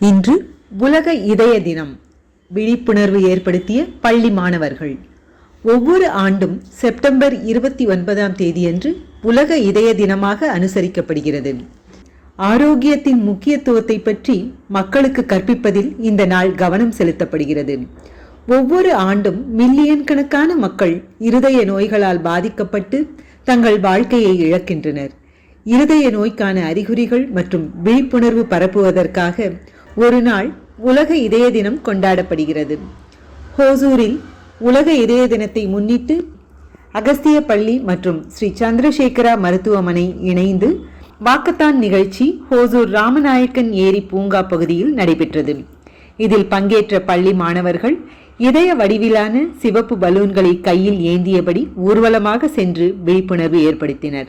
இன்று உலக இதய தினம். விழிப்புணர்வு ஏற்படுத்திய பள்ளி மாணவர்கள். ஒவ்வொரு ஆண்டும் செப்டம்பர் 29ஆம் தேதியன்று உலக இதய தினமாக அனுசரிக்கப்படுகிறது. ஆரோக்கியத்தின் முக்கியத்துவத்தை பற்றி மக்களுக்கு கற்பிப்பதில் இந்த நாள் கவனம் செலுத்தப்படுகிறது. ஒவ்வொரு ஆண்டும் மில்லியன் கணக்கான மக்கள் இருதய நோய்களால் பாதிக்கப்பட்டு தங்கள் வாழ்க்கையை இழக்கின்றனர். இருதய நோய்க்கான அறிகுறிகள் மற்றும் விழிப்புணர்வு பரப்புவதற்காக ஒரு நாள் உலக இதய தினம் கொண்டாடப்படுகிறது. ஹோசூரில் உலக இதய தினத்தை முன்னிட்டு அகஸ்திய பள்ளி மற்றும் ஸ்ரீ சந்திரசேகரா மருத்துவமனை இணைந்து வாக்கத்தான் நிகழ்ச்சி ஹோசூர் ராமநாயக்கன் ஏரி பூங்கா பகுதியில் நடைபெற்றது. இதில் பங்கேற்ற பள்ளி மாணவர்கள் இதய வடிவிலான சிவப்பு பலூன்களை கையில் ஏந்தியபடி ஊர்வலமாக சென்று விழிப்புணர்வு ஏற்படுத்தினர்.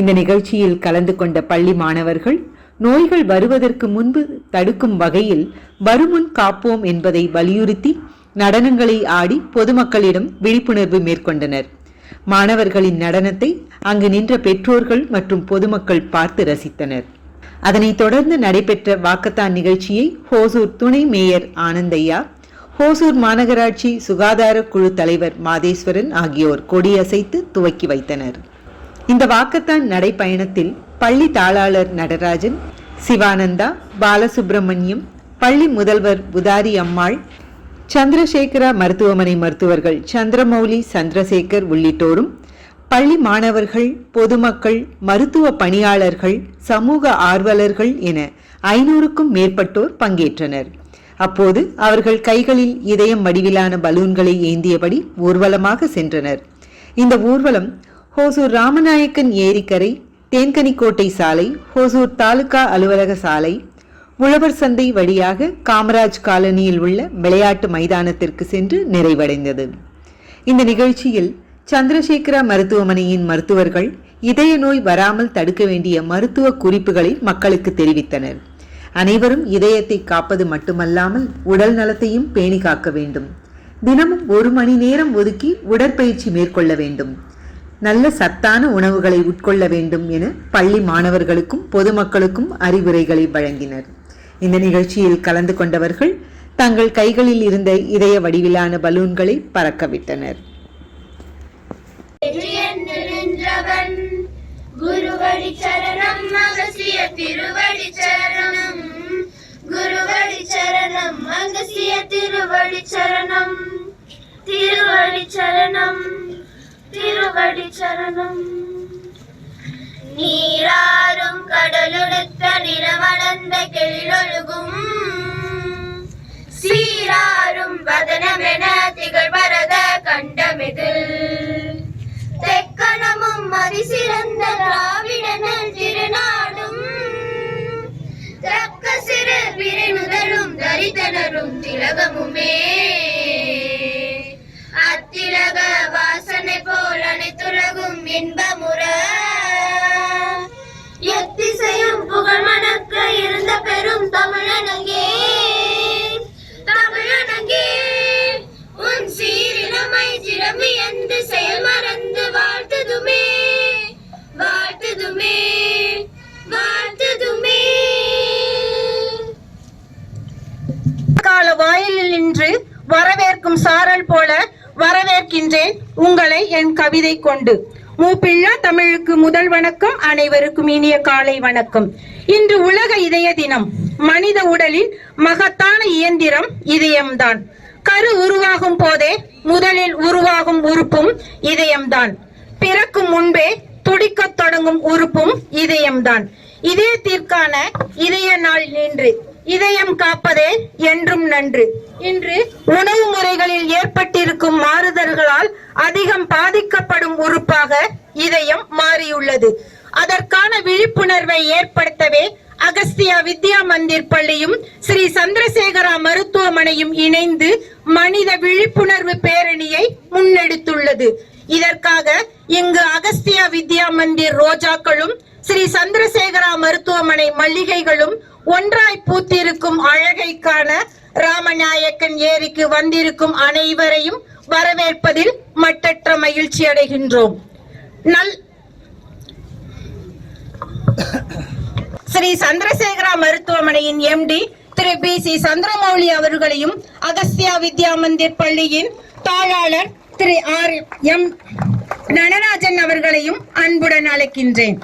இந்த நிகழ்ச்சியில் கலந்து கொண்ட பள்ளி மாணவர்கள் நோய்கள் வருவதற்கு முன்பு தடுக்கும் வகையில் வருமுன் காப்போம் என்பதை வலியுறுத்தி நடனங்களை ஆடி பொதுமக்களிடம் விழிப்புணர்வு மேற்கொண்டனர். மாணவர்களின் நடனத்தை அங்கு நின்ற பெற்றோர்கள் மற்றும் பொதுமக்கள் பார்த்து ரசித்தனர். அதனைத் தொடர்ந்து நடைபெற்ற வாக்கத்தான் நிகழ்ச்சியை ஹோசூர் துணை மேயர் ஆனந்தையா, ஹோசூர் மாநகராட்சி சுகாதார குழு தலைவர் மாதேஸ்வரன் ஆகியோர் கொடியசைத்து துவக்கி வைத்தனர். இந்த வாக்கத்தான் நடைப்பயணத்தில் பள்ளி தாளாளர் நடராஜன், சிவானந்தா, பாலசுப்பிரமணியம், பள்ளி முதல்வர் புதாரி அம்மாள், சந்திரசேகரா மருத்துவமனை மருத்துவர்கள் சந்திரமௌலி, சந்திரசேகர் உள்ளிட்டோரும், பள்ளி மாணவர்கள், பொதுமக்கள், மருத்துவ பணியாளர்கள், சமூக ஆர்வலர்கள் என 500க்கும் மேற்பட்டோர் பங்கேற்றனர். அப்போது அவர்கள் கைகளில் இதயம் வடிவிலான பலூன்களை ஏந்தியபடி ஊர்வலமாக சென்றனர். இந்த ஊர்வலம் ஹோசூர் ராமநாயக்கன் ஏரிக்கரை, தேன்கனிக்கோட்டை சாலை, ஹோசூர் தாலுகா அலுவலக சாலை, உழவர் சந்தை வழியாக காமராஜ் காலனியில் உள்ள விளையாட்டு மைதானத்திற்கு சென்று நிறைவடைந்தது. இந்த நிகழ்ச்சியில் சந்திரசேகரா மருத்துவமனையின் மருத்துவர்கள் இதய நோய் வராமல் தடுக்க வேண்டிய மருத்துவ குறிப்புகளை மக்களுக்கு தெரிவித்தனர். அனைவரும் இதயத்தை காப்பது மட்டுமல்லாமல் உடல் நலத்தையும் பேணி காக்க வேண்டும். தினமும் 1 மணி நேரம் ஒதுக்கி உடற்பயிற்சி மேற்கொள்ள வேண்டும். நல்ல சத்தான உணவுகளை உட்கொள்ள வேண்டும் என பள்ளி மாணவர்களுக்கும் பொதுமக்களுக்கும் அறிவுரைகளை வழங்கினர். இந்த நிகழ்ச்சியில் கலந்து கொண்டவர்கள் தங்கள் கைகளில் இருந்த இதய வடிவிலான பலூன்களை பறக்கவிட்டனர். குருவடி சரணம் அகசிய திருவடி சரணம், குருவடி சரணம் அகசிய திருவடி சரணம், திருவடி சரணம் திருவடி சரணம். நீராறும் கடலுடுத்த நிறமணந்த கெழிலொழுகும் சீராறும் வதனமென திகழ்வரத கண்டமிதில் தெக்கணமும் அதிசிறந்த திராவிடனல் திருநாடும் தக்க சிறு பிரிநுதலும் தரிதனரும் திலகமுமே அத்திலக வாசனை போல் அனைத்துலகும் இன்பமுற எத்திசையும் புகழ் மணக்க இருந்த பெரும் தமிழனங்கே, தமிழனங்கே உன் சீரினமை சிரமி என்று செயல் மறந்து வாழ்த்துதுமே, வாழ்த்துதுமே, வாழ்த்துதுமே. கால வாயிலில் நின்று வரவேற்கும் சாரல் போல வரவேற்கின்றேன் உங்களை என் கவிதை கொண்டு. மூப்பிள்ளா தமிழுக்கு முதல் வணக்கம். அனைவருக்கும் இனிய காலை வணக்கம். இன்று உலக இதய தினம். மனித உடலில் மகத்தான இயந்திரம் இதயம்தான். கரு உருவாகும் போதே முதலில் உருவாகும் உறுப்பும் இதயம்தான். பிறக்கும் முன்பே துடிக்கத் தொடங்கும் உறுப்பும் இதயம்தான். இதயத்திற்கான இதய நாள் நின்று இதயம் காப்பதே என்றும் நன்று. இன்று உணவு முறைகளில் ஏற்பட்டிருக்கும் மாறுதல்களால் அதிகம் பாதிக்கப்படும் உறுப்பாக இதயம் மாறியுள்ளது. அதற்கான விழிப்புணர்வை ஏற்படுத்தவே அகஸ்தியா வித்யா மந்திர் பள்ளியும் ஸ்ரீ சந்திரசேகரா மருத்துவமனையும் இணைந்து மனித விழிப்புணர்வு பேரணியை முன்னெடுத்துள்ளது. இதற்காக இங்கு அகஸ்தியா வித்யா மந்திர் ரோஜாக்களும் ஸ்ரீ சந்திரசேகரா மருத்துவமனை மல்லிகைகளும் ஒன்றாய் பூத்திருக்கும் அழகை காண ராமநாயக்கன் ஏரிக்கு வந்திருக்கும் அனைவரையும் வரவேற்பதில் மட்டற்ற மகிழ்ச்சி அடைகின்றோம். ஸ்ரீ சந்திரசேகரா மருத்துவமனையின் எம்டி திரு திரு BC சந்திரமௌலி அவர்களையும் அகஸ்தியா வித்யா மந்திர் பள்ளியின் தாளாளர் திரு RM நடராஜன் அவர்களையும் அன்புடன் அழைக்கின்றேன்.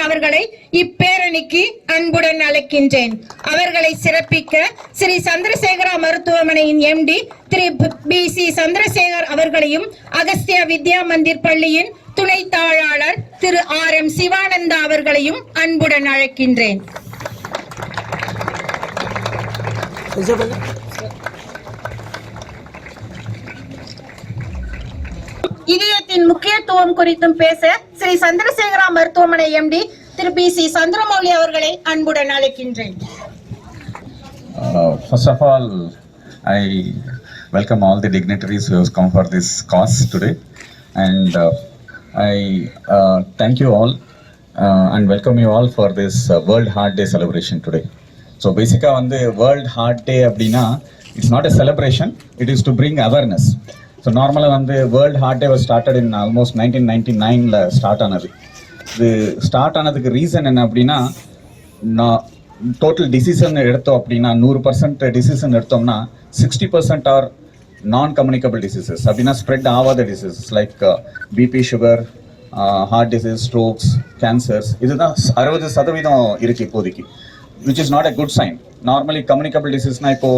அவர்களை இப்பேரணிக்கு அன்புடன் அழைக்கின்றேன். அவர்களை சிறப்பிக்க ஸ்ரீ சந்திரசேகரா மருத்துவமனையின் MD திரு BC சந்திரசேகர் அவர்களையும் அகஸ்தியா வித்யா மந்திர் பள்ளியின் துணை தாளாளர் திரு RM சிவானந்தா அவர்களையும் அன்புடன் அழைக்கின்றேன். இதயத்தின் முக்கியத்துவம் குறித்தும் பேச ஸ்ரீ சந்திரசேகரா மருத்துவமனை MD திரு BC சந்திரமௌலி அவர்களை அன்புடன் அழைக்கின்றேன். First of all, I welcome all the dignitaries who have come for this cause today, and I thank you all and welcome you all for this World Heart Day celebration today. So basically, on the World Heart Day, abdina, it's not a celebration; it is to bring awareness. So normally, on the World Heart Day was started in almost 1999. Start another. The start another reason and abdina, total decision எடுத்தோம் அப்படின்னா 100% decision எடுத்தோம்னா 60% are non-communicable diseases. அப்படின்னா spread ஆகாத diseases like BP, sugar, heart disease, strokes, cancers. இதுதான் 60% இருக்கு இப்போதைக்கு, which is not a good sign. Normally communicable diseaseனா இப்போ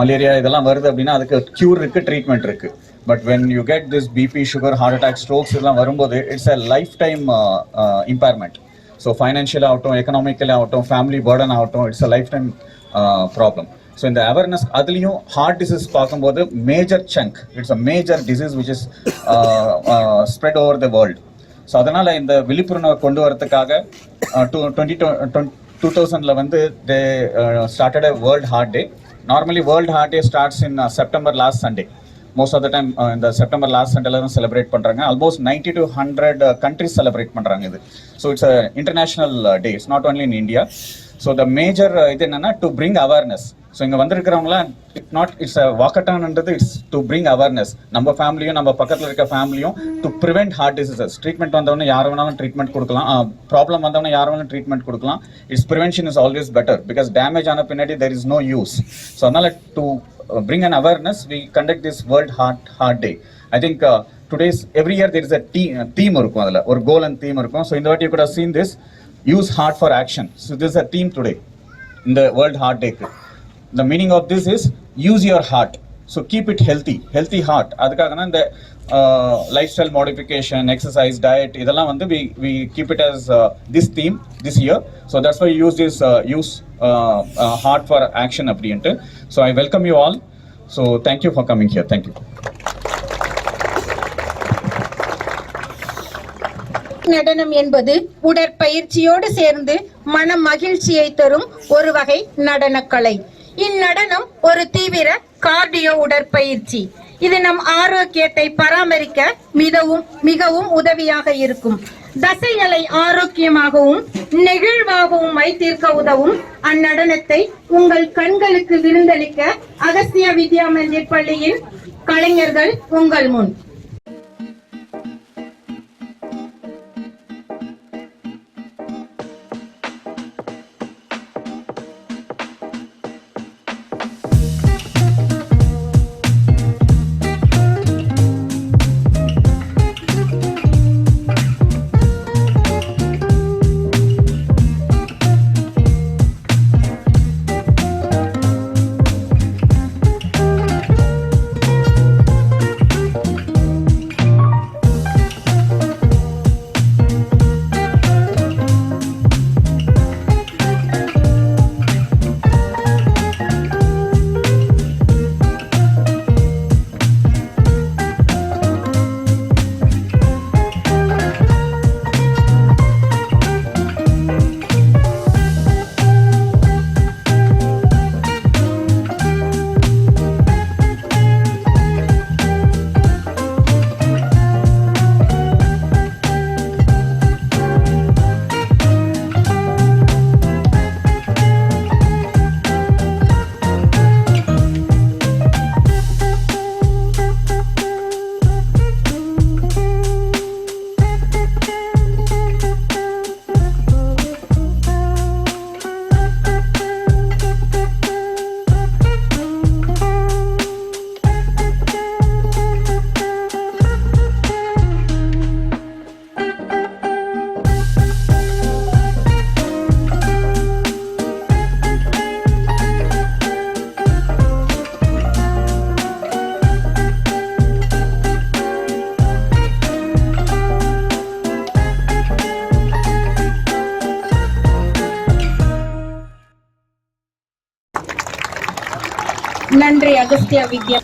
malaria இதெல்லாம் வருது அப்படின்னா அதுக்கு cure இருக்கு, treatment இருக்கு. But when you get this BP, sugar, heart attack, strokes இதெல்லாம் வரும்போது it's a lifetime impairment. So financially ஆகட்டும், economically ஆகட்டும், family burden ஆகட்டும், it's a lifetime problem. So in the awareness அதுலேயும் heart disease பார்க்கும்போது major chunk, it's a major disease which is spread over the world. So அதனால் இந்த விழிப்புணர்வை கொண்டு வரதுக்காக 2000ல வந்து they started a World Heart Day. Normally World Heart Day starts in September last Sunday. Most of the time in the September last Sunday la celebrate பண்றாங்க. Almost 90 to 100 countries celebrate பண்றாங்க இது. So it's a international day. It's not only in India. So the major இது என்னன்னா to bring awareness. So இங்க வந்திருக்கிறவங்கள it's a walkathon என்றது, it's to bring awareness. நம்ம ஃபேமிலியும் நம்ம பக்கத்துல இருக்க ஃபேமிலியும் to prevent heart diseases. Treatment வந்தவன யார் வேணாலும் ட்ரீட்மெண்ட் கொடுக்கலாம், ப்ராப்ளம் வந்தவன யார் வேணாலும் ட்ரீட்மெண்ட் கொடுக்கலாம். Its prevention is always better because damage ஆன பின்னாடி there is no use. So அதனால to bring an awareness, we conduct this World Heart Day. I think today's every year there is a theme இருக்கும், அதுல ஒரு goal and theme இருக்கும். So இந்த வாட்டி you could have seen this, use heart for action. So this is a theme today in the World Heart Day. The meaning of this is use your heart. So keep it healthy heart. அதுக்காக தான் இந்த lifestyle modification, exercise, diet இதெல்லாம் வந்து we keep it as this theme this year. So that's why we use this heart for action அப்படின்ட்டு. So I welcome you all. So thank you for coming here. Thank you. நடனம் என்பது உடற்பயிற்சியோடு சேர்ந்து மன மகிழ்ச்சியை தரும் ஒரு வகை நடனக்கலை. இந்நடனம் ஒரு தீவிர கார்டியோ உடற்பயிற்சி. இது நம் ஆரோக்கியத்தை பராமரிக்க மிகவும் உதவியாக இருக்கும். தசைகளை ஆரோக்கியமாகவும் நெகிழ்வாகவும் வைத்திருக்க உதவும் அந்நடனத்தை உங்கள் கண்களுக்கு விருந்தளிக்க அகஸ்தியா வித்யா மந்திர் பள்ளியின் கலைஞர்கள் உங்கள் முன். நன்றி அகஸ்தியா வித்யா.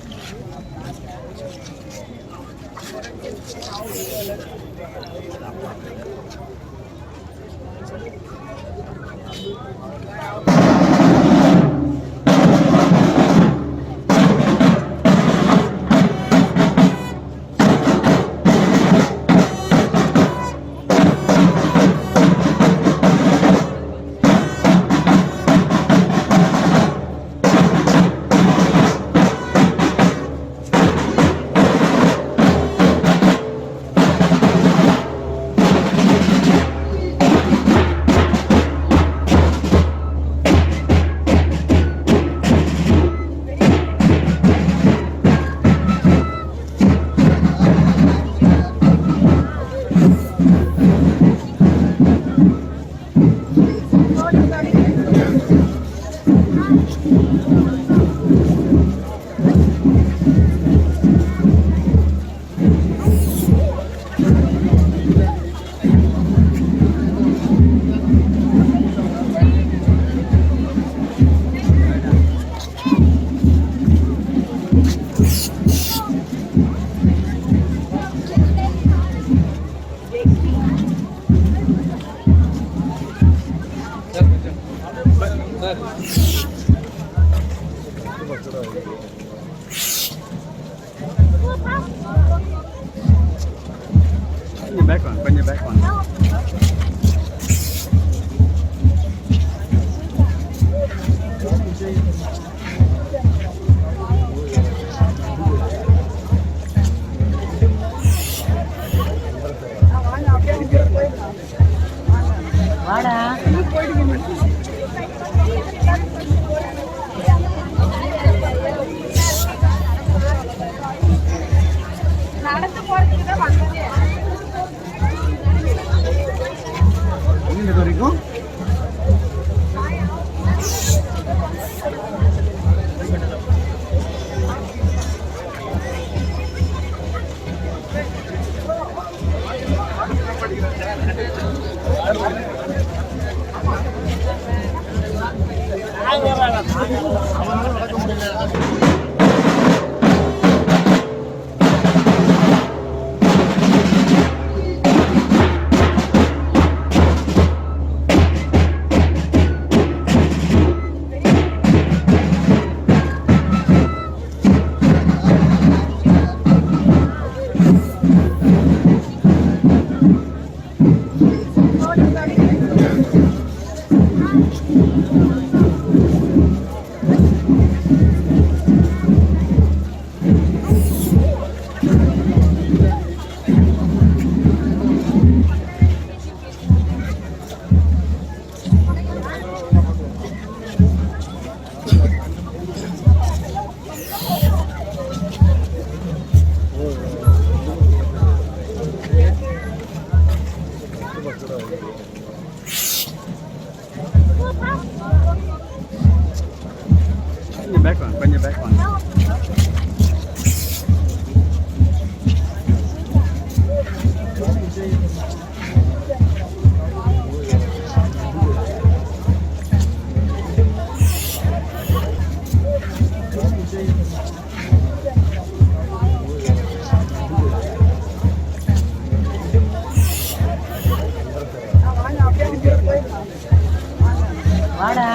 கொஞ்சம் பேக் வாங்க. நடந்து போறதுக்கு தான் வந்தது. வரைக்கும் பேக் வாங்க. கொஞ்சம் பேக் வாங்க. வாடா.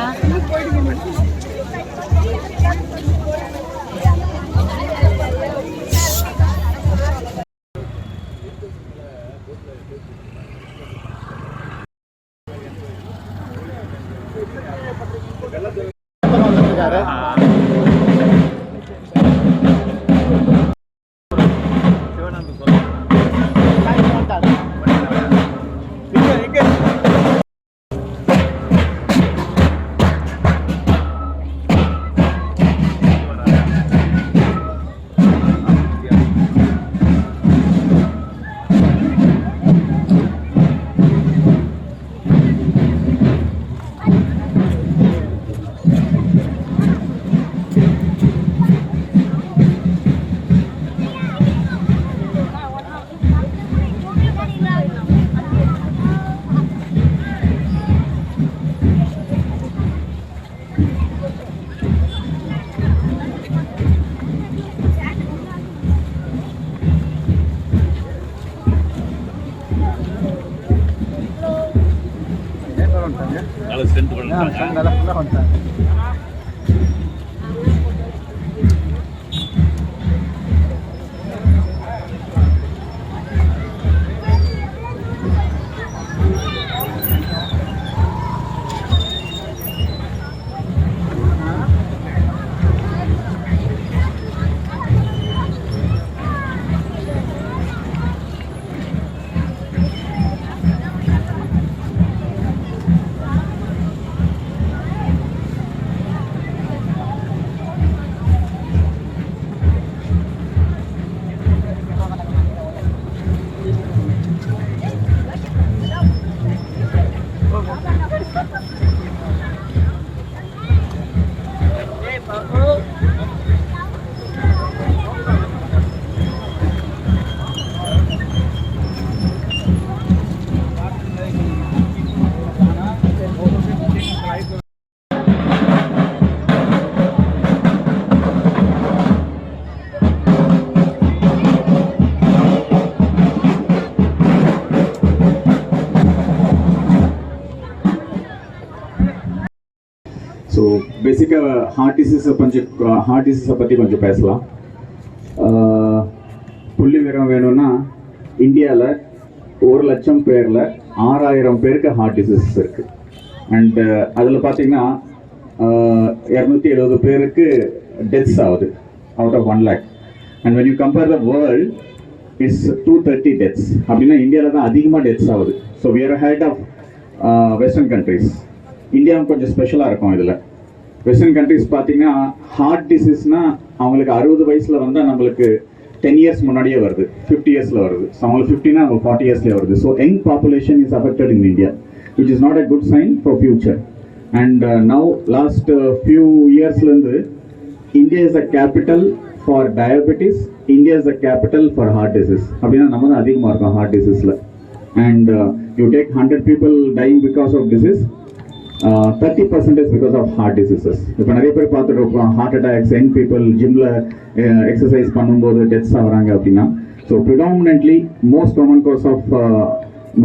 ஸோ பேசிக்காக ஹார்ட் டிசீஸை பற்றி கொஞ்சம் பேசலாம். புள்ளி விவரம் வேணும்னா இந்தியாவில் 1,00,000 பேரில் 6,000 பேருக்கு ஹார்ட் டிசீசஸ் இருக்குது. அண்ட் அதில் பார்த்தீங்கன்னா 270 பேருக்கு டெத்ஸ் ஆகுது out of 1 lakh. And when you compare the world, it's 230 deaths. அப்படின்னா இந்தியாவில் தான் அதிகமாக டெத்ஸ் ஆகுது. So we are ahead of western countries. இந்தியாவும் கொஞ்சம் ஸ்பெஷலாக இருக்கும். இதில் வெஸ்டர்ன் கண்ட்ரிஸ் பார்த்தீங்கன்னா ஹார்ட் டிசீஸ்னால் அவங்களுக்கு 60 வயசில் வந்தால் நம்மளுக்கு 10 years முன்னாடியே வருது, 50 yearsல வருது. ஸோ அவங்களுக்கு 50னா அவங்க 40 yearsலேயே வருது. So young population is affected in India, which is not a good sign for future. And now last few இயர்ஸ்லேருந்து India is a capital for diabetes, India is a capital for heart disease. அப்படின்னா நம்ம தான் அதிகமாக இருக்கும் heart டிசீஸில். And you take 100 people dying because of disease, 30% is because of heart diseases. இப்போ நிறைய பேர் பார்த்துட்டு இருக்கோம் ஹார்ட் அட்டாக்ஸ், யங் பீப்புள் ஜிம்மில் எக்ஸசைஸ் பண்ணும்போது டெத்ஸ் ஆகுறாங்க அப்படின்னா. So predominantly most common cause of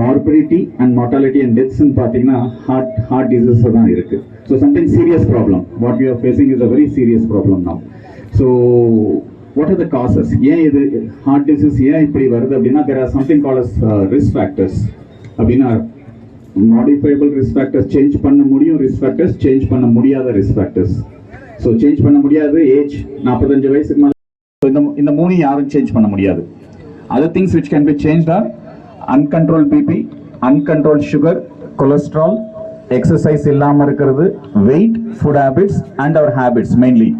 morbidity and mortality and டெத்ஸ்ன்னு பார்த்தீங்கன்னா ஹார்ட் டிசீஸ் தான் இருக்குது. So something serious problem what we are facing is a very serious problem now. So what are the causes? ஏன் இது heart disease ஏன் இப்படி வருது அப்படின்னா, there are something called as risk factors. அப்படின்னா மாடிஃபைபிள் ரிஸ்க் ஃபேக்டர்ஸ் சேஞ்ச் பண்ண முடியும், risk factors change பண்ண முடியாத ரிஸ்க் ஃபேக்டர்ஸ். ஸோ சேஞ்ச் பண்ண முடியாது ஏஜ் 45 வயசுக்கு மேலே. இந்த 3 யாரும் சேஞ்ச் பண்ண முடியாது. Other things which can be change are uncontrol BP, uncontrol sugar, cholesterol, exercise இல்லாமல் இருக்கிறது, weight, food habits and our habits, mainly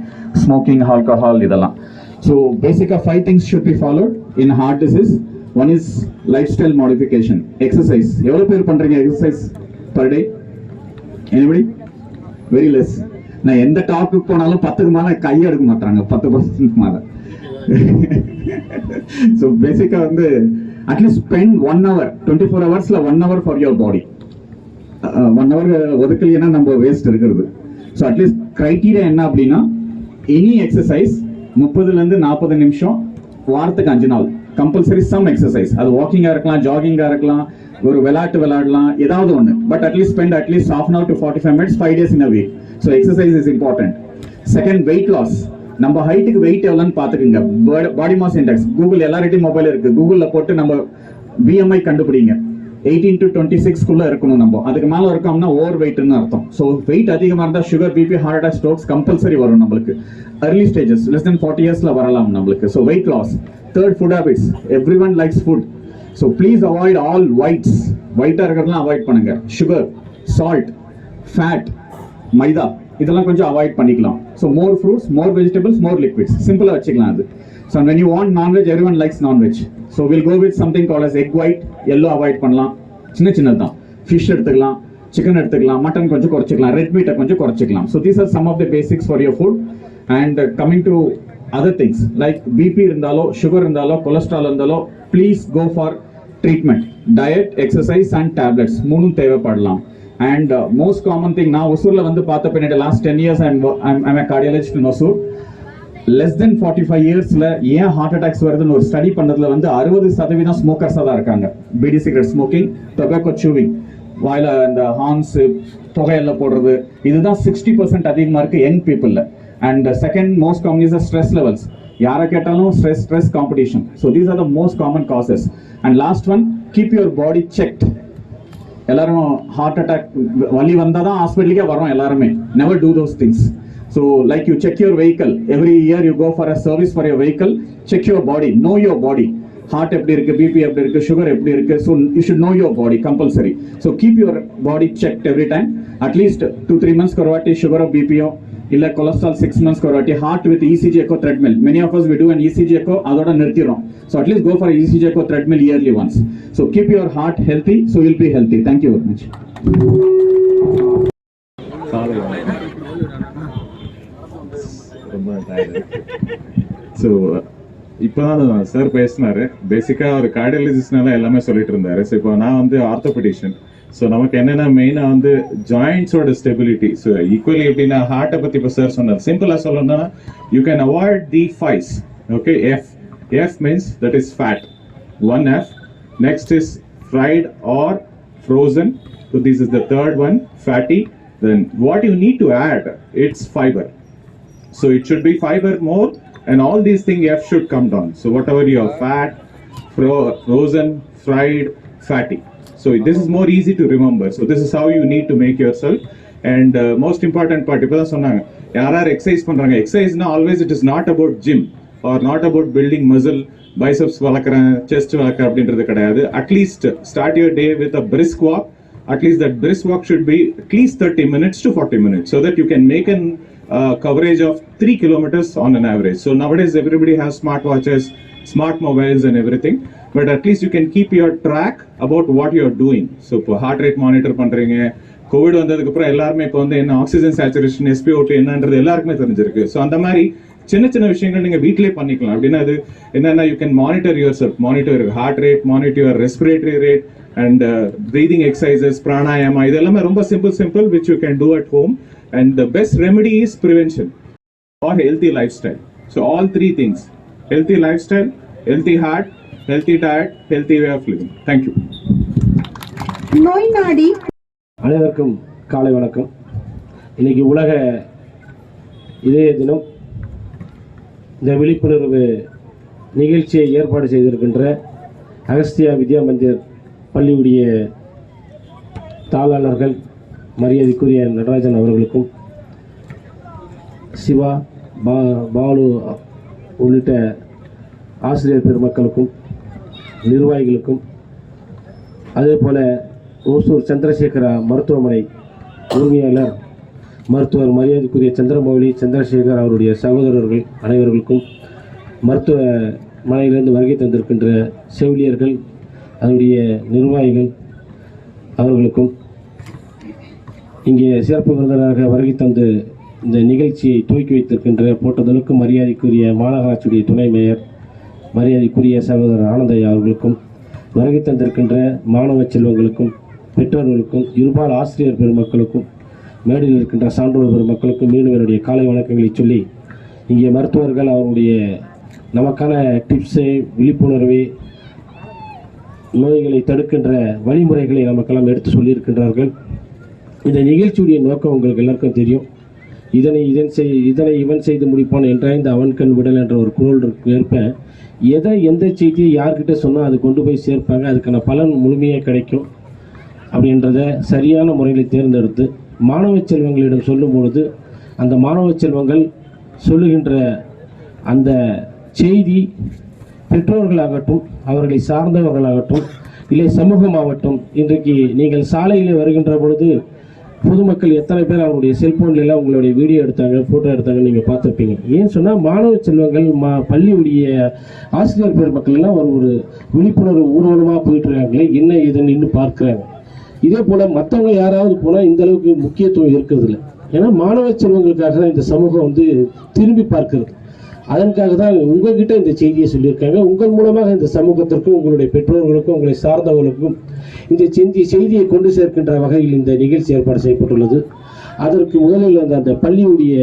smoking, alcohol, இதெல்லாம். ஸோ பேசிக்காக 5 things should be followed in heart disease. One is lifestyle modification. Exercise. எவ்வளோ பேர் பண்ணுறீங்க exercise per day? anybody? Very less. நான் எந்த டாப்புக்கு போனாலும் 10க்கு மேலே கையை எடுக்க மாட்டாங்க, 10% மேலே. ஸோ பேசிக்காக வந்து at least spend 1 hour, 24 hours 1 hour for your body. 1 hour ஒதுக்கலைன்னா நம்ம வேஸ்ட் இருக்கிறது. ஸோ அட்லீஸ்ட் க்ரைட்டீரியா என்ன அப்படின்னா, எனி எக்ஸசைஸ் 30 to 40 நிமிஷம் வாரத்துக்கு 5 நாள் கம்பல்சரி சம் எக்ஸசைஸ். அது வாக்கிங்காக இருக்கலாம், ஜாகிங்காக இருக்கலாம், ஒரு விளையாடலாம், ஏதாவது ஒன்று. But at least spend at least half an hour to 45 minutes 5 days in a week. So exercise is important. Second, weight loss. நம்ம ஹைட்டுக்கு வெயிட் எவ்வளோன்னு பார்த்துக்குங்க. பாடி மாஸ் இண்டெக்ஸ் கூகுள் எல்லார்கிட்டையும் மொபைல் இருக்குது, கூகுளில் போட்டு நம்ம BMI கண்டுபிடிங்க. 18 to 26 இருக்கணும். நம்ம அதுக்கு மேலே இருக்கோம்னா ஓவர் வெயிட்னு அர்த்தம். ஸோ வெயிட் அதிகமாக இருந்தால் sugar, BP, heart attack, strokes compulsory வரும் நம்மளுக்கு. early stages, less than 40 yearsல வரலாம் நம்மளுக்கு. So weight loss. Third, food habits. Everyone likes food. So please avoid all whites. White இருக்கிறதெல்லாம் அவாய்ட் பண்ணுங்க. Sugar, salt, fat, மைதா இதெல்லாம் கொஞ்சம் அவாய்ட் பண்ணிக்கலாம். So more fruits, more vegetables, more liquids. சிம்பிளா வச்சுக்கலாம் அது. So when you want non-veg, everyone likes non-veg. So we'll go with something called as egg white. Yellow avoid பண்ணலாம், சின்னது தான். Fish எடுத்துக்கலாம், chicken எடுத்துக்கலாம், mutton கொஞ்சம் குறைச்சிக்கலாம், red meat கொஞ்சம் குறைச்சிக்கலாம். So these are some of the basics for your food. And coming to other things like BP irundalo, sugar irundalo, cholesterol irundalo, please go for treatment. Diet, exercise and tablets moonu thevapadalam. And most common thing now Osurla vandu paatha pinna last 10 years I'm a cardiologist in Osur. Less than 45 years la ஏன் heart attacks வருதுன்னு ஒரு study பண்ணதுல வந்து 60% smokers தான் இருக்காங்க. Beedi cigarette smoking, tobacco chewing, வாயில இந்த horns புகையெல்லாம் போடுறது இதுதான் 60% அதிகமாக இருக்கு யங் பீப்புளில். And second most common is stress levels. யாரை கேட்டாலும் stress competition. So these are the most common causes. And last one, keep your body checked. எல்லாரும் ஹார்ட் அட்டாக் வலி வந்தால் தான் ஹாஸ்பிட்டலுக்கே வரோம் எல்லாருமே. Never do those things. So like you check your vehicle, every year you go for a service for your vehicle, check your body, know your body. Heart எப்படி இருக்கு, BP எப்படி இருக்கு, sugar எப்படி இருக்கு. So you should know your body compulsory. So keep your body checked every time. At least 2-3 months korvati sugar or BP illa cholesterol 6 months korvati. Heart with ECG echo treadmill. Many of us we do an ECG echo adoda nirthirom. So at least go for ECG echo treadmill yearly once. So keep your heart healthy, so you'll be healthy. Thank you very much. So இப்போ தான் sir பேசினாரு. பேசிக்காக ஒரு கார்டியாலஜிஸ்ட்னால எல்லாமே சொல்லிட்டு இருந்தாரு. So இப்போ நான் வந்து ஆர்த்தோபெடிஷியன். ஸோ நமக்கு என்னென்னா மெயினாக வந்து ஜாயிண்ட்ஸோட ஸ்டெபிலிட்டி. ஸோ ஈக்குவலி எப்படின்னா ஹார்ட்டை பற்றி இப்போ சார் சொன்னார். சிம்பிளாக சொல்லணும்னா you can avoid the fives. Okay, F means that is fat. 1F. Next is fried or frozen. So this is the third one, fatty. Then what you need to add, it's fiber. So it should be fiber more, and all these things F should come down. So whatever you have fat, frozen, fried, fatty. So this is more easy to remember. So this is how you need to make yourself. And most important part, இப்போ தான் சொன்னாங்க யாரார் exercise பண்ணுறாங்க. எக்ஸசைஸ்னா always it is not about gym or not about building muscle, biceps வளர்க்குறேன், chest வளர்க்குறேன் அப்படின்றது கிடையாது. At least start your day with a brisk walk. At least that brisk walk should be at least 30 minutes to 40 minutes so that you can make an coverage of 3 kilometers on an average. So nowadays everybody has smart watches, smart mobiles and everything, but at least you can keep your track about what you are doing. So இப்போ heart rate monitor பண்றீங்க. Covid வந்ததுக்கு அப்புறம் எல்லாருமே இப்போ வந்து என்ன oxygen saturation, SpO2 என்னன்றது எல்லாருக்குமே தெரிஞ்சிருக்கு. ஸோ அந்த மாதிரி சின்ன சின்ன விஷயங்கள் நீங்க வீட்டிலே பண்ணிக்கலாம். அப்படின்னா அது என்னன்னா you can monitor yourself, monitor your heart rate, monitor your respiratory rate and breathing exercises, pranayama. இதெல்லாமே ரொம்ப simple which you can do at home. And the best remedy is prevention or healthy lifestyle. So all three things: healthy lifestyle, healthy heart, healthy diet, healthy way of living. Thank you. நோய் நாடி அனைவருக்கும் காலை வணக்கம். இன்னைக்கு உலக இதய தினம். இந்த விழிப்புணர்வு நிகழ்ச்சியை ஏற்பாடு செய்திருக்கின்ற அகஸ்தியா வித்யா மந்திர் பள்ளியுடைய தாளாளர்கள் மரியாதைக்குரிய நடராஜன் அவர்களுக்கும், சிவா, பாலு உள்ளிட்ட ஆசிரியர் பெருமக்களுக்கும், நிர்வாகிகளுக்கும், அதே போல ஓசூர் சந்திரசேகரா மருத்துவமனை உரிமையாளர் மருத்துவர் மரியாதைக்குரிய சந்திரமௌலி சந்திரசேகர் அவருடைய சகோதரர்கள் அனைவர்களுக்கும், மருத்துவமனையிலிருந்து வருகை தந்திருக்கின்ற செவிலியர்கள், அதனுடைய நிர்வாகிகள் அவர்களுக்கும், இங்கே சிறப்பு விருந்தினராக வருகை தந்து இந்த நிகழ்ச்சியை துவக்கி வைத்திருக்கின்ற போட்டதலுக்கும் மரியாதைக்குரிய மாநகராட்சியுடைய துணை மேயர் மரியாதைக்குரிய சகோதரர் ஆனந்தையா அவர்களுக்கும், வருகை தந்திருக்கின்ற மாணவ செல்வங்களுக்கும், பெற்றோர்களுக்கும், இருபால் ஆசிரியர் பெருமக்களுக்கும், மேடையில் இருக்கின்ற சான்றோர் பெருமக்களுக்கும் மீண்டும் என்னுடைய காலை வணக்கங்களை சொல்லி, இங்கே மருத்துவர்கள் அவருடைய நமக்கான டிப்ஸை, விழிப்புணர்வை, நோய்களை தடுக்கின்ற வழிமுறைகளை நமக்கெல்லாம் எடுத்து சொல்லியிருக்கின்றார்கள். இந்த நிகழ்ச்சியுடைய நோக்கம் உங்களுக்கு எல்லாருக்கும் தெரியும். இதனை இவன் செய்து முடிப்பான் என்றாய்ந்து அவன் கண் விடல் என்ற ஒரு குரல் ஏற்ப எந்த செய்தியை யார்கிட்ட சொன்னால் அது கொண்டு போய் சேர்ப்பாங்க, அதுக்கான பலன் முழுமையாக கிடைக்கும் அப்படின்றத சரியான முறையில் தேர்ந்தெடுத்து மாணவ செல்வங்களிடம் சொல்லும் பொழுது அந்த மாணவ செல்வங்கள் சொல்லுகின்ற அந்த செய்தி பெற்றோர்களாகட்டும், அவர்களை சார்ந்தவர்களாகட்டும், இல்லை சமூகமாகட்டும், இன்றைக்கு நீங்கள் சாலையில் வருகின்ற பொழுது பொதுமக்கள் எத்தனை பேர் அவருடைய செல்போன்லாம் உங்களுடைய வீடியோ எடுத்தாங்க, ஃபோட்டோ எடுத்தாங்க, நீங்கள் பார்த்துருப்பீங்க. ஏன்னு சொன்னால் மாணவ செல்வங்கள் பள்ளியுடைய ஆசிரியர் பெருமக்கள்லாம் ஒரு விழிப்புணர்வு ஊர்வலமாக போயிட்டுருக்காங்களே, என்ன இதுன்னு இன்னும் பார்க்குறாங்க. இதே போல் மற்றவங்க யாராவது போனால் இந்த அளவுக்கு முக்கியத்துவம் இருக்கிறது இல்லை. ஏன்னா மாணவ செல்வங்களுக்காக தான் இந்த சமூகம் வந்து திரும்பி பார்க்கிறது. அதற்காக தான் உங்ககிட்ட இந்த செய்தியை சொல்லியிருக்காங்க. உங்கள் மூலமாக இந்த சமூகத்திற்கும், உங்களுடைய பெற்றோர்களுக்கும், உங்களை சார்ந்தவர்களுக்கும் இந்த செய்தியை கொண்டு சேர்க்கின்ற வகையில் இந்த நிகழ்ச்சி ஏற்பாடு செய்யப்பட்டுள்ளது. அதற்கு முதலில் அந்த பள்ளியுடைய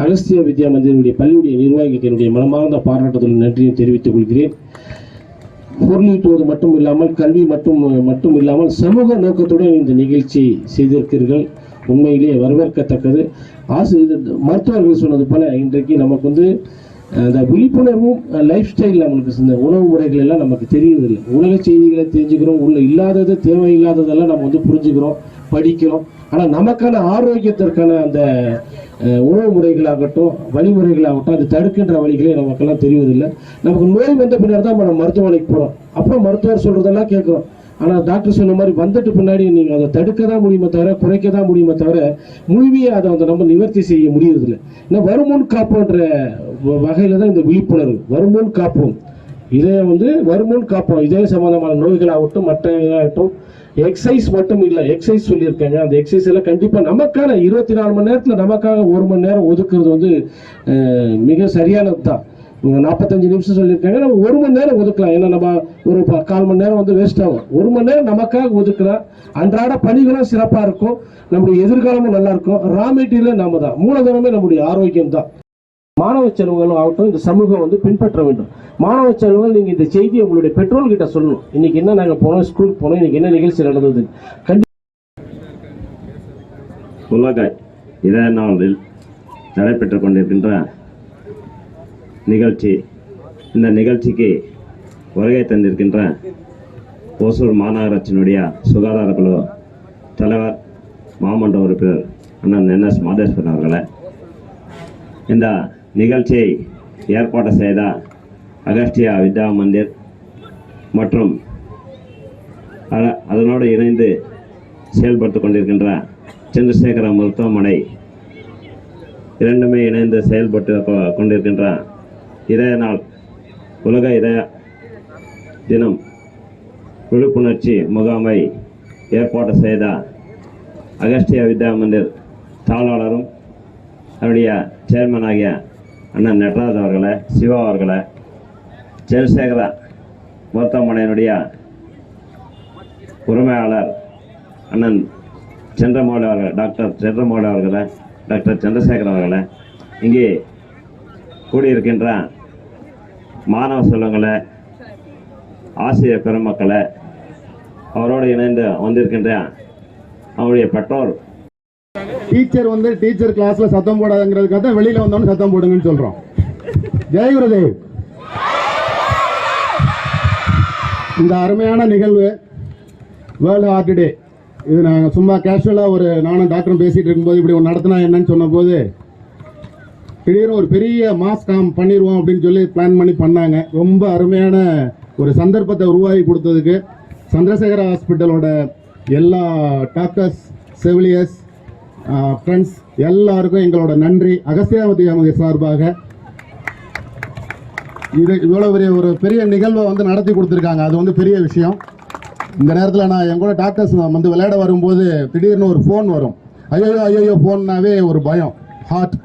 அகஸ்தியா வித்யா மந்திருடைய பள்ளியுடைய நிர்வாகிகளுக்கு என்னுடைய மனமார்ந்த பாராட்டுதல் நன்றியை தெரிவித்துக் கொள்கிறேன். பொருளீட்டுவது மட்டும் இல்லாமல் கல்வி மட்டும் இல்லாமல் சமூக நோக்கத்துடன் இந்த நிகழ்ச்சி செய்திருக்கிறீர்கள். உண்மையிலேயே வரவேற்கத்தக்கது. மருத்துவர்கள் சொன்னது போல இன்றைக்கு நமக்கு வந்து அந்த விழிப்புணர்வும் லைஃப் ஸ்டைல் நம்மளுக்கு இந்த உணவு முறைகள் எல்லாம் நமக்கு தெரியறதில்லை. உலக செய்திகளை தெரிஞ்சுக்கிறோம், உள்ள இல்லாதது தேவையில்லாததெல்லாம் நம்ம வந்து புரிஞ்சுக்கிறோம், படிக்கிறோம். ஆனால் நமக்கான ஆரோக்கியத்திற்கான அந்த உணவு முறைகளாகட்டும் வழிமுறைகளாகட்டும் அது தடுக்கின்ற வழிகளே நமக்கெல்லாம் தெரிவதில்லை. நமக்கு நோய் வந்த பின்னர் தான் நம்ம மருத்துவமனைக்கு போகிறோம். அப்புறம் மருத்துவர் சொல்கிறதெல்லாம் கேட்குறோம். ஆனால் டாக்டர் சொன்ன மாதிரி வந்துட்டு பின்னாடி நீங்கள் அதை தடுக்க தான் முடியுமே தவிர குறைக்க தான் முடியுமே தவிர முழுமையாக அதை வந்து நம்ம நிவர்த்தி செய்ய முடியறதில்லை. ஏன்னா வருமுன் காப்போன்ற வகையில் தான் இந்த விழிப்புணர்வு. வருமுன் காப்போம், இதை வந்து வருமுன் காப்போம். இதே சம்பந்தமான நோய்களாகட்டும் மற்ற இதாகட்டும். எக்ஸசைஸ் மட்டும் இல்லை, எக்ஸசைஸ் சொல்லியிருக்காங்க. அந்த எக்ஸசைஸ் எல்லாம் கண்டிப்பாக நமக்கான 24 மணி நேரத்தில் நமக்காக 1 மணி நேரம் ஒதுக்குறது வந்து மிக சரியானது தான். 45 நிமிஷம் சொல்லியிருக்காங்க, நம்ம 1 மணி நேரம் ஒதுக்கலாம். ஏன்னா நம்ம ஒரு 1/4 மணி நேரம் வந்து வேஸ்ட் ஆகும். 1 மணி நேரம் நமக்காக ஒதுக்கலாம். அன்றாட பணிகளும் சிறப்பாக இருக்கும், நம்முடைய எதிர்காலமும் நல்லா இருக்கும். ரா மெட்டீரியல் நாம தான், மூலதனமே நம்முடைய ஆரோக்கியம் தான். மாணவ செலவுகளும் ஆகட்டும் இந்த சமூகம் வந்து பின்பற்ற வேண்டும். மாணவ செலவுகள் நீங்கள் இந்த செய்தியை உங்களுடைய பெற்றோர்கிட்ட சொல்லணும். இன்னைக்கு என்ன நாங்கள் போனோம், ஸ்கூலுக்கு போனோம், இன்னைக்கு என்ன நிகழ்ச்சி நடந்தது. உலக இதய நாளில் நடைபெற்றுக் கொண்டிருக்கின்ற நிகழ்ச்சி. இந்த நிகழ்ச்சிக்கு வருகை தந்திருக்கின்ற ஓசூர் மாநகராட்சியினுடைய சுகாதார குழு தலைவர் மாமன்ற உறுப்பினர் அண்ணன் NS மாதேஸ்வரன் அவர்களை, இந்த நிகழ்ச்சியை ஏற்பாடு செய்த அகஸ்தியா வித்யா மந்திர் மற்றும் அதனோடு இணைந்து செயல்பட்டு கொண்டிருக்கின்ற சந்திரசேகர மருத்துவமனை இரண்டுமே இணைந்து செயல்பட்டு கொண்டிருக்கின்ற இதய நாள் உலக இதய தினம் விழிப்புணர்ச்சி முகாமை ஏற்பாடு செய்த அகஸ்தியா வித்யா மந்திர் தாளாளரும் அவருடைய சேர்மன் ஆகிய அண்ணன் நட்ராஜ் அவர்களை, சிவா அவர்களை, சந்திரசேகர மருத்துவமனையினுடைய உரிமையாளர் அண்ணன் சந்திரமௌலி அவர்கள், டாக்டர் சந்திரமௌலி அவர்களை, டாக்டர் சந்திரசேகர் அவர்களை, இங்கே கூடியிருக்கின்ற மாணவ செல்வங்களை, ஆசிரியர் பெருமக்களை, அவரோடு இணைந்து வந்திருக்கின்ற அவருடைய பெற்றோர். டீச்சர் வந்து டீச்சர் கிளாஸ்ல சத்தம் போடாதுங்கிறதுக்காக தான் வெளியில வந்தோன்னு சத்தம் போடுங்கன்னு சொல்றோம். ஜெய் குருதேவ். இந்த அருமையான நிகழ்வு வேர்ல்டு ஹார்ட் டே. இது நாங்கள் சும்மா கேஷுவலாக நானும் டாக்டரும் பேசிகிட்டு இருக்கும்போது இப்படி ஒன்று நடத்தினா என்னன்னு சொன்னபோது திடீர்னு ஒரு பெரிய மாஸ் பண்ணிடுவோம் அப்படின்னு சொல்லி பிளான் பண்ணாங்க. ரொம்ப அருமையான ஒரு சந்தர்ப்பத்தை உருவாக்கி கொடுத்ததுக்கு சந்திரசேகர ஹாஸ்பிட்டலோட எல்லா டாக்டர்ஸ், செவிலியர்ஸ், ஃப்ரெண்ட்ஸ் எல்லாருக்கும் எங்களோட நன்றி. அகஸ்தியா வித்யா மந்திர் சார்பாக இது இவ்வளோ ஒரு பெரிய நிகழ்வை வந்து நடத்தி கொடுத்துருக்காங்க. அது வந்து பெரிய விஷயம். இந்த நேரத்தில் நான் என் கூட டாக்டர்ஸ் வந்து விளையாட வரும்போது திடீர்னு ஒரு ஃபோன் வரும். ஐயோ ஃபோன்னாவே ஒரு பயம், ஹார்ட்.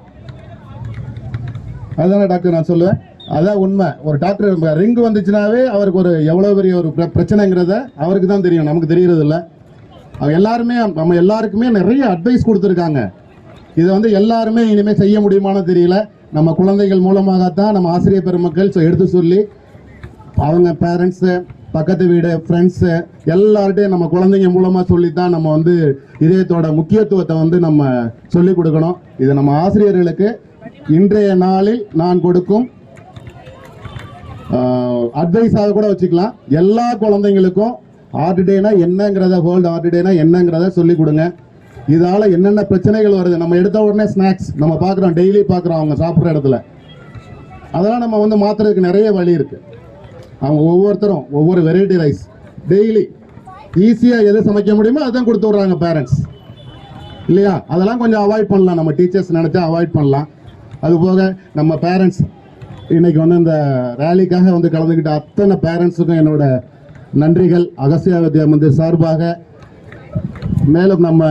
அதுதானே டாக்டர் நான் சொல்லுவேன். அதான் உண்மை. ஒரு டாக்டர் ரிங்கு வந்துச்சுனாவே அவருக்கு எவ்வளோ பெரிய ஒரு பிரச்சனைங்கிறத அவருக்கு தான் தெரியும், நமக்கு தெரியறது இல்லை. அவங்க எல்லாருமே நம்ம எல்லாருக்குமே நிறைய அட்வைஸ் கொடுத்துருக்காங்க. இதை வந்து எல்லாருமே இனிமேல் செய்ய முடியுமான்னு தெரியல. நம்ம குழந்தைகள் மூலமாகத்தான் நம்ம ஆசிரியர் பெருமக்கள் எடுத்து சொல்லி அவங்க பேரண்ட்ஸு, பக்கத்து வீடு, ஃப்ரெண்ட்ஸு எல்லார்ட்டையும் நம்ம குழந்தைங்க மூலமாக சொல்லித்தான் நம்ம வந்து இதயத்தோட முக்கியத்துவத்தை வந்து நம்ம சொல்லிக் கொடுக்கணும். இது நம்ம ஆசிரியர்களுக்கு இன்றைய நாளில் நான் கொடுக்கும் அட்வைஸாக கூட வச்சுக்கலாம். எல்லா குழந்தைங்களுக்கும் ஹார்ட் டேனா என்னங்கிறத, வேர்ல்டு ஹார்ட் டேனா என்னங்கிறத சொல்லிக் கொடுங்க. இதால் என்னென்ன பிரச்சனைகள் வருது, நம்ம எடுத்த உடனே ஸ்நாக்ஸ் நம்ம பார்க்குறோம், டெய்லி பார்க்குறோம் அவங்க சாப்பிட்ற இடத்துல. அதெல்லாம் நம்ம வந்து மாற்றுறதுக்கு நிறைய வழி இருக்குது. அவங்க ஒவ்வொருத்தரும் ஒவ்வொரு வெரைட்டி ரைஸ் டெய்லி ஈஸியாக எது சமைக்க முடியுமோ அதான் கொடுத்து விட்றாங்க பேரண்ட்ஸ், இல்லையா? அதெல்லாம் கொஞ்சம் அவாய்ட் பண்ணலாம். நம்ம டீச்சர்ஸ் நினச்சா அவாய்ட் பண்ணலாம். அதுபோக நம்ம பேரண்ட்ஸ் இன்னைக்கு வந்து இந்த ரேலிக்காக வந்து கலந்துக்கிட்ட அத்தனை பேரண்ட்ஸுக்கும் என்னோட நன்றிகள் அகஸ்தியா வித்யா மந்திர் சார்பாக. மேலும் நம்ம